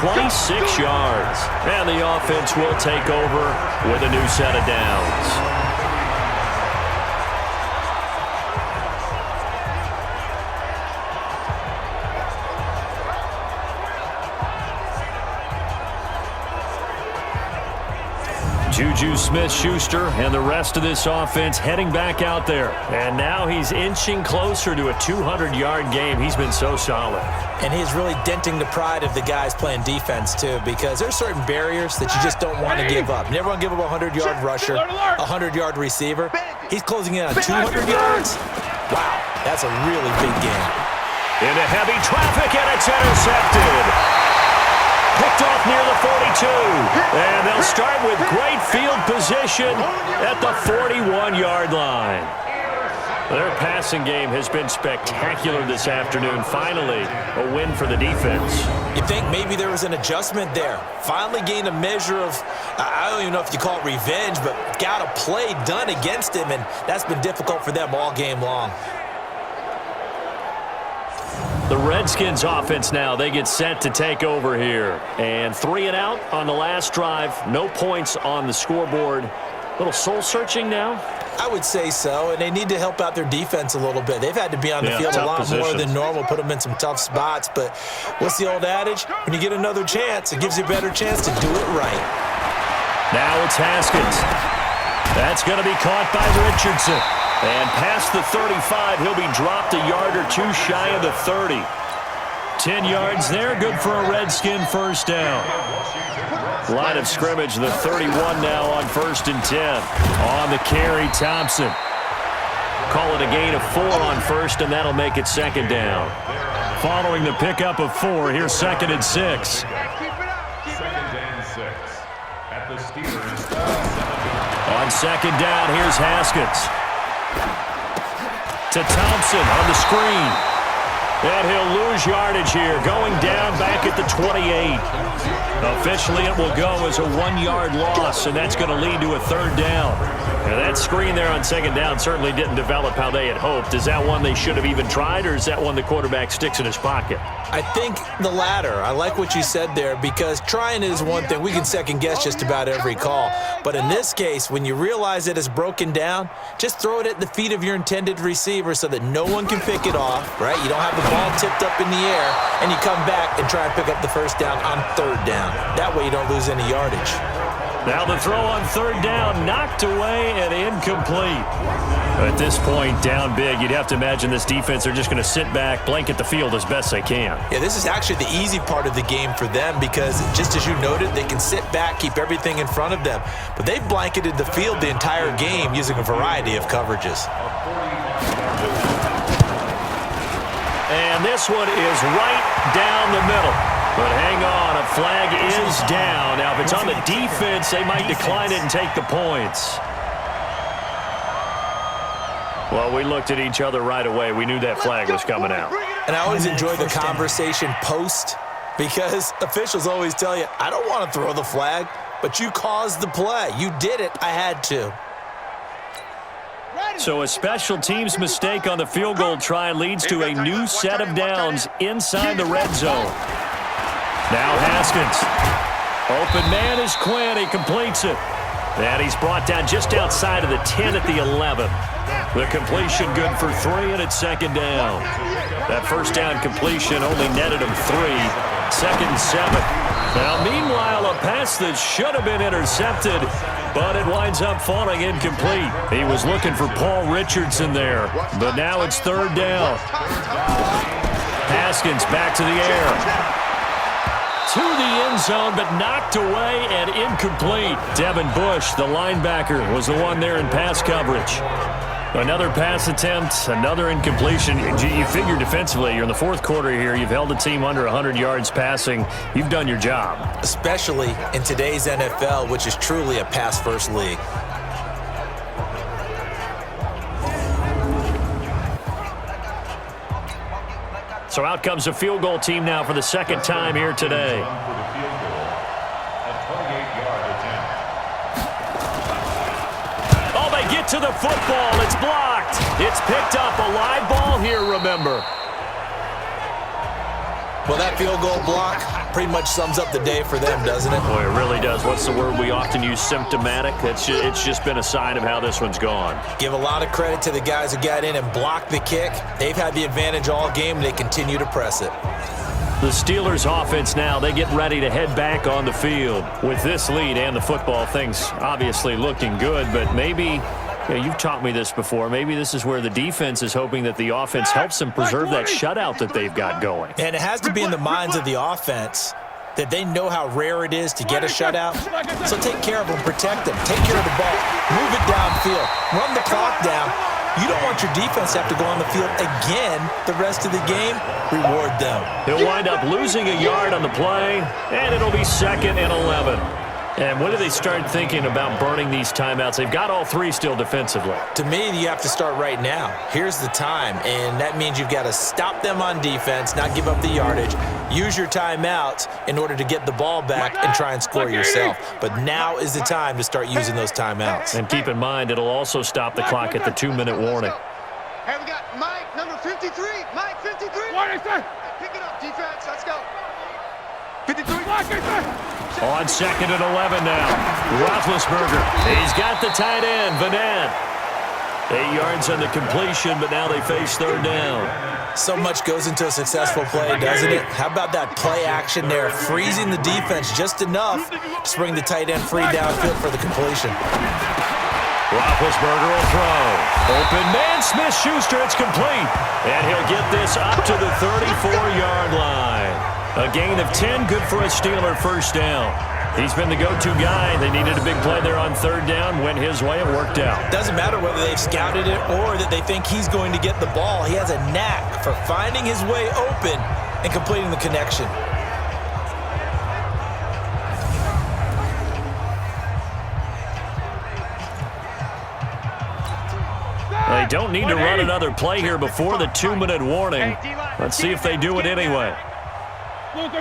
26 yards. And the offense will take over with a new set of downs. Juju Smith-Schuster and the rest of this offense heading back out there. And now he's inching closer to a 200-yard game. He's been so solid. And he's really denting the pride of the guys playing defense, too, because there's certain barriers that you just don't want to give up. You never want to give up a 100-yard rusher, a 100-yard receiver. He's closing in on 200 yards. Wow, that's a really big game. Into heavy traffic, and it's intercepted. Picked off near the 42. And they'll start with great field position at the 41-yard line. Their passing game has been spectacular this afternoon. Finally, a win for the defense. You think maybe there was an adjustment there. Finally gained a measure of, I don't even know if you call it revenge, but got a play done against him, and that's been difficult for them all game long. The Redskins offense now, they get set to take over here. And 3 and out on the last drive. No points on the scoreboard. A little soul-searching now? I would say so, and they need to help out their defense a little bit. They've had to be on the field a lot more than normal, put them in some tough spots. But what's the old adage? When you get another chance, it gives you a better chance to do it right. Now it's Haskins. That's going to be caught by Richardson. And past the 35, he'll be dropped a yard or two shy of the 30. 10 yards there, good for a Redskin first down. Line of scrimmage, the 31 now on 1st and 10. On the carry, Thompson. Call it a gain of 4 on 1st, and that'll make it 2nd down. Following the pickup of 4, here's 2nd and 6. 2nd and 6 at the Steelers. On 2nd down, here's Haskins. To Thompson on the screen. And he'll lose yardage here, going down back at the 28. Officially, it will go as a 1-yard loss, and that's going to lead to a 3rd down. Now, that screen there on 2nd down certainly didn't develop how they had hoped. Is that one they should have even tried, or is that one the quarterback sticks in his pocket? I think the latter. I like what you said there, because trying is one thing. We can second-guess just about every call. But in this case, when you realize it is broken down, just throw it at the feet of your intended receiver so that no one can pick it off, right? You don't have the ball tipped up in the air, and you come back and try and pick up the 1st down on 3rd down. That way you don't lose any yardage. Now the throw on 3rd down, knocked away and incomplete. At this point, down big, you'd have to imagine this defense are just going to sit back, blanket the field as best they can. Yeah, this is actually the easy part of the game for them because, just as you noted, they can sit back, keep everything in front of them. But they've blanketed the field the entire game using a variety of coverages. And this one is right down the middle. But hang on, a flag is down. Now, if it's on the defense, they might decline it and take the points. Well, we looked at each other right away. We knew that flag was coming out. And I always enjoy the conversation post because officials always tell you, I don't want to throw the flag, but you caused the play. You did it. I had to. So a special teams mistake on the field goal try leads to a new set of downs inside the red zone. Now Haskins. Open man is Quinn. He completes it. And he's brought down just outside of the 10 at the 11. The completion good for 3, and it's 2nd down. That 1st down completion only netted him 3. 2nd and 7. Now, meanwhile, a pass that should have been intercepted, but it winds up falling incomplete. He was looking for Paul Richardson there, but now it's 3rd down. Haskins back to the air. To the end zone, but knocked away and incomplete. Devin Bush, the linebacker, was the one there in pass coverage. Another pass attempt, another incompletion. You figure defensively, you're in the 4th quarter here. You've held the team under 100 yards passing. You've done your job. Especially in today's NFL, which is truly a pass-first league. So out comes a field goal team now for the 2nd time here today. Oh, they get to the football. It's blocked. It's picked up. A live ball here, remember. Well, that field goal block pretty much sums up the day for them, doesn't it? Boy, it really does. What's the word we often use? Symptomatic. It's just been a sign of how this one's gone. Give a lot of credit to the guys who got in and blocked the kick. They've had the advantage all game, and they continue to press it. The Steelers offense now, they get ready to head back on the field. With this lead and the football, things obviously looking good, but maybe, you've taught me this before, maybe this is where the defense is hoping that the offense helps them preserve that shutout that they've got going. And it has to be in the minds of the offense that they know how rare it is to get a shutout. So take care of them, protect them, take care of the ball, move it downfield, run the clock down. You don't want your defense to have to go on the field again the rest of the game. Reward them. He'll wind up losing a yard on the play, and it'll be 2nd and 11. And when do they start thinking about burning these timeouts? They've got all three still defensively. To me, you have to start right now. Here's the time, and that means you've got to stop them on defense, not give up the yardage. Use your timeouts in order to get the ball back and try and score yourself. But now is the time to start using those timeouts. And keep in mind, it'll also stop the clock at the 2-minute warning. Hey, we got Mike, number 53. Mike, 53. Pick it up, defense. Let's go. 53. On 2nd and 11 now. Roethlisberger. He's got the tight end, Vanette. 8 yards on the completion, but now they face 3rd down. So much goes into a successful play, doesn't it? How about that play action there, freezing the defense just enough to bring the tight end free downfield for the completion. Roethlisberger will throw. Open man, Smith-Schuster, it's complete. And he'll get this up to the 34-yard line. A gain of 10, good for a Steeler first down. He's been the go-to guy. They needed a big play there on 3rd down. Went his way, it worked out. Doesn't matter whether they've scouted it or that they think he's going to get the ball. He has a knack for finding his way open and completing the connection. They don't need to run another play here before the 2-minute warning. Let's see if they do it anyway. Mike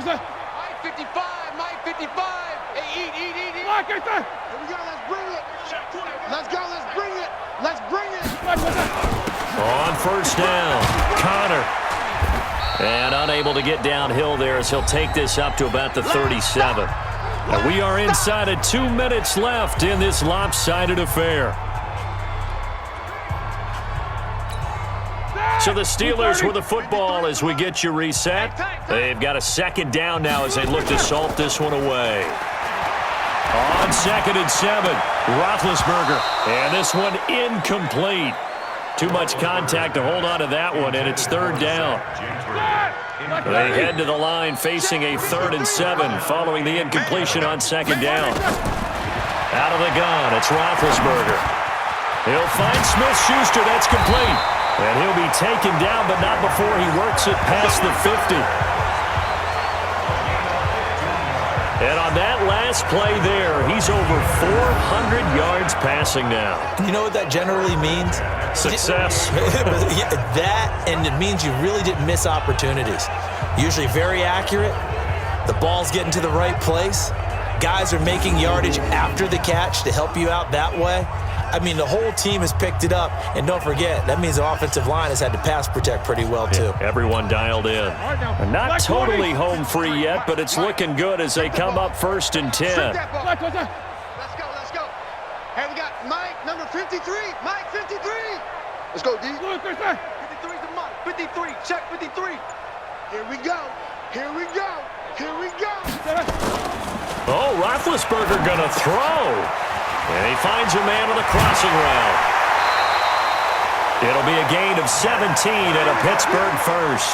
55, Mike 55. Hey, eat. Here we go, let's bring it. Let's go, let's bring it. Let's bring it. On 1st down, Connor. And unable to get downhill there as he'll take this up to about the 37. And we are inside of 2 minutes left in this lopsided affair. So the Steelers with the football as we get you reset. They've got a 2nd down now as they look to salt this one away. On 2nd and 7, Roethlisberger. And this one incomplete. Too much contact to hold on to that one, and it's 3rd down. They head to the line facing a 3rd and 7 following the incompletion on 2nd down. Out of the gun, it's Roethlisberger. He'll find Smith-Schuster. That's complete. And he'll be taken down, but not before he works it past the 50. And on that last play there, he's over 400 yards passing now. You know what that generally means? Success. That, and it means you really didn't miss opportunities. Usually very accurate. The ball's getting to the right place. Guys are making yardage after the catch to help you out that way. I mean, the whole team has picked it up. And don't forget, that means the offensive line has had to pass protect pretty well, too. Yeah, everyone dialed in. Not totally home free yet, but it's looking good as they come up 1st and 10. Let's go. Hey, we got Mike, number 53. Mike, 53. Let's go, D. 53 is the Mike. 53, check 53. Here we go. Oh, Roethlisberger gonna throw. And he finds a man on the crossing route. It'll be a gain of 17 and a Pittsburgh first.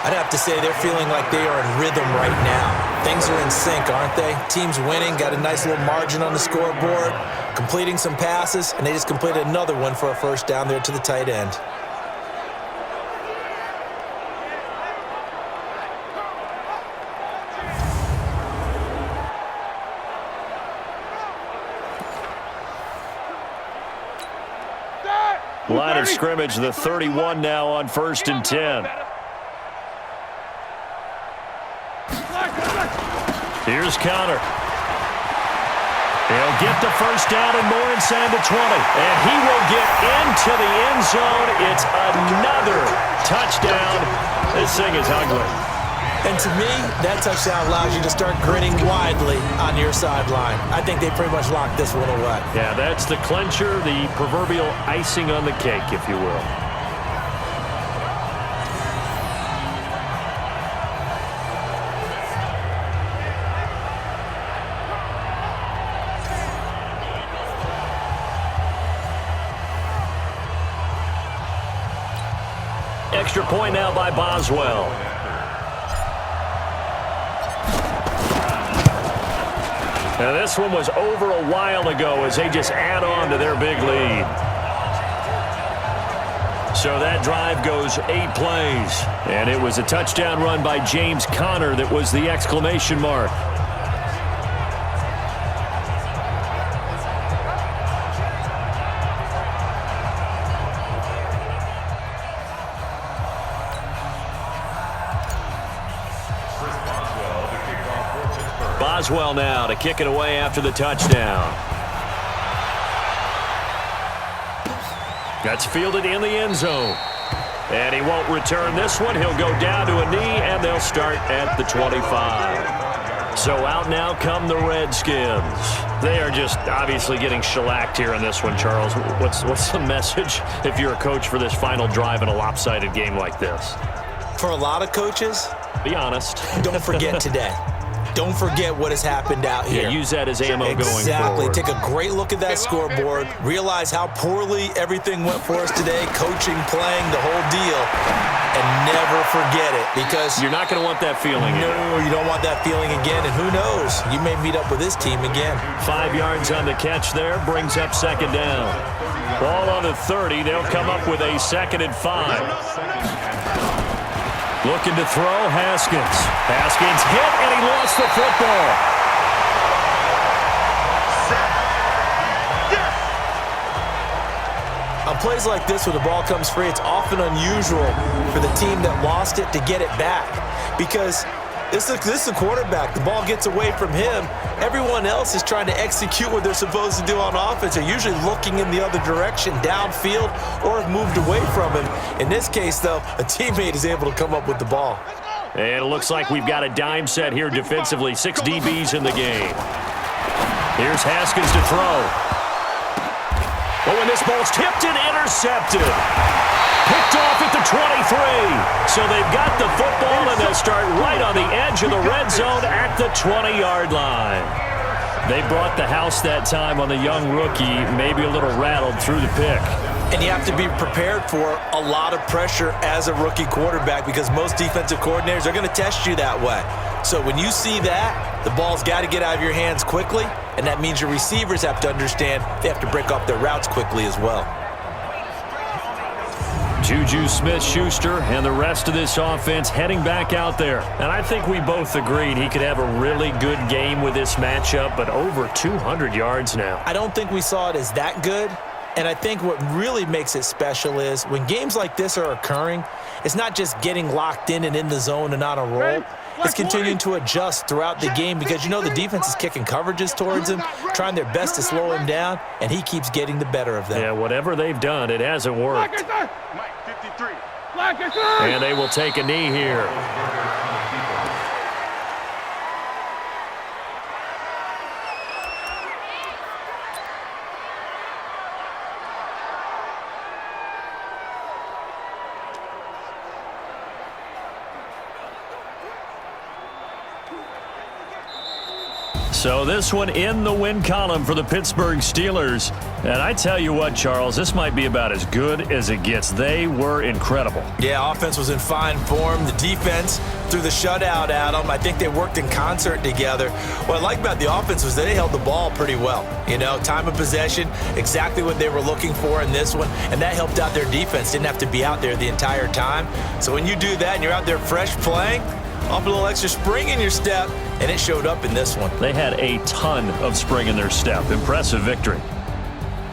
I'd have to say they're feeling like they are in rhythm right now. Things are in sync, aren't they? Team's winning, got a nice little margin on the scoreboard, completing some passes, and they just completed another one for a 1st down there to the tight end. Line of scrimmage, the 31 now on 1st and 10. Here's Connor. He'll get the first down and more inside the 20. And he will get into the end zone. It's another touchdown. This thing is ugly. And to me, that touchdown allows you to start grinning widely on your sideline. I think they pretty much locked this one away. Yeah, that's the clincher, the proverbial icing on the cake, if you will. Extra point now by Boswell. Now this one was over a while ago as they just add on to their big lead. So that drive goes 8 plays. And it was a touchdown run by James Conner that was the exclamation mark. Boswell now to kick it away after the touchdown. That's fielded in the end zone. And he won't return this one. He'll go down to a knee, and they'll start at the 25. So out now come the Redskins. They are just obviously getting shellacked here in this one, Charles. What's the message if you're a coach for this final drive in a lopsided game like this? For a lot of coaches, be honest. Don't forget today. Don't forget what has happened out here. Yeah, use that as ammo going forward. Exactly. Take a great look at that scoreboard. Realize how poorly everything went for us today. Coaching, playing, the whole deal. And never forget it, because you're not going to want that feeling again. No, you don't want that feeling again. And who knows? You may meet up with this team again. 5 yards on the catch there. Brings up second down. Ball on the 30. They'll come up with a 2nd and 5. Looking to throw, Haskins. Haskins hit, and he lost the football. On plays like this where the ball comes free, it's often unusual for the team that lost it to get it back, because this is the quarterback. The ball gets away from him. Everyone else is trying to execute what they're supposed to do on offense. They're usually looking in the other direction, downfield, or have moved away from him. In this case, though, a teammate is able to come up with the ball. And it looks like we've got a dime set here defensively. 6 DBs in the game. Here's Haskins to throw. Oh, and this ball's tipped and intercepted. Picked off at the 23. So they've got the football, and they'll start right on the edge of the red zone at the 20-yard line. They brought the house that time on the young rookie, maybe a little rattled through the pick. And you have to be prepared for a lot of pressure as a rookie quarterback, because most defensive coordinators are going to test you that way. So when you see that, the ball's got to get out of your hands quickly, and that means your receivers have to understand they have to break off their routes quickly as well. Juju Smith-Schuster and the rest of this offense heading back out there. And I think we both agreed he could have a really good game with this matchup, but over 200 yards now. I don't think we saw it as that good. And I think what really makes it special is when games like this are occurring, it's not just getting locked in and in the zone and on a roll. It's continuing to adjust throughout the game, because you know the defense is kicking coverages towards him, trying their best to slow him down, and he keeps getting the better of them. Yeah, whatever they've done, it hasn't worked. And they will take a knee here. So this one in the win column for the Pittsburgh Steelers. And I tell you what, Charles, this might be about as good as it gets. They were incredible. Yeah, offense was in fine form. The defense threw the shutout at them. I think they worked in concert together. What I like about the offense was they held the ball pretty well. You know, time of possession, exactly what they were looking for in this one. And that helped out their defense. Didn't have to be out there the entire time. So when you do that and you're out there fresh playing, off a little extra spring in your step, and it showed up in this one. They had a ton of spring in their step. Impressive victory.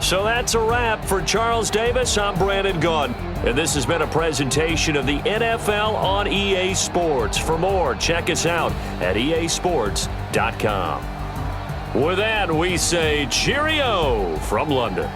So that's a wrap for Charles Davis. I'm Brandon Gaudin, and this has been a presentation of the NFL on EA Sports. For more, check us out at easports.com. With that, we say cheerio from London.